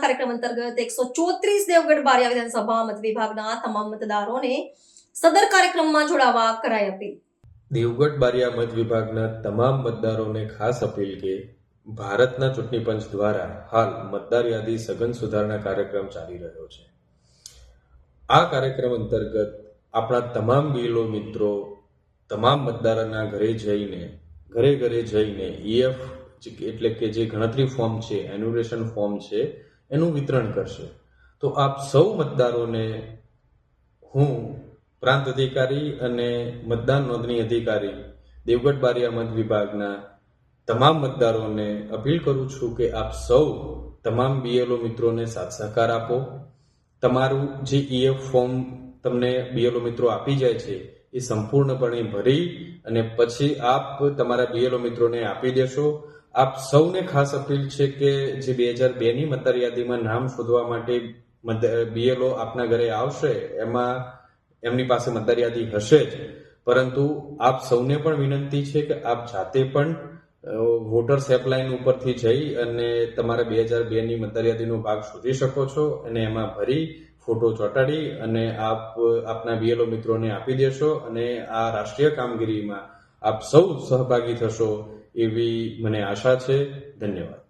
કાર્યક્રમ અંતર્ગત 134 દેવગઢ બારિયા વિધાનસભા મત વિભાગના તમામ મતદારોને સદર કાર્યક્રમમાં જોડાવા કરાઈ અપીલ। દેવગઢ બારિયા મત વિભાગના તમામ મતદારોને ખાસ અપીલ કે ભારતના ચૂંટણી પંચ દ્વારા હાલ મતદાર યાદી સઘન સુધારણા કાર્યક્રમ ચાલી રહ્યો છે। આ કાર્યક્રમ અંતર્ગત આપણા તમામ બીએલઓ મિત્રો તમામ મતદારોના ઘરે જઈને ઈએફ એટલે કે જે ગણતરી ફોર્મ છે, એન્યુમરેશન ફોર્મ છે, એનું વિતરણ કરશે। તો આપ સૌ મતદારોને હું પ્રાંત અધિકારી અને મતદાન નોંધણી અધિકારી દેવગઢ બારિયા મત વિભાગના તમામ મતદારોને અપીલ કરું છું કે આપ સૌ તમામ બીએલઓ મિત્રોને સાથ સહકાર આપો। તમારું જે ઈએફ ફોર્મ તમને બીએલઓ મિત્રો આપી જાય છે એ સંપૂર્ણપણે ભરી અને પછી આપ તમારા બીએલઓ મિત્રોને આપી દેશો। આપ સૌને ખાસ અપીલ છે કે જે 2002ની મતદાર યાદીમાં નામ શોધવા માટે બીએલઓ આપના ઘરે આવશે, એમાં એમની પાસે મતદાર યાદી હશે જ, પરંતુ આપ સૌને પણ વિનંતી છે કે આપ જાતે પણ વોટર્સ હેલ્પલાઇન ઉપરથી જઈ અને તમારા 2002ની મતદાર યાદીનો ભાગ શોધી શકો છો અને એમાં ભરી ફોટો ચોંટાડી અને આપ આપના બીએલઓ મિત્રોને આપી દેશો અને આ રાષ્ટ્રીય કામગીરીમાં આપ સૌ સહભાગી થશો એવી મને આશા છે। ધન્યવાદ।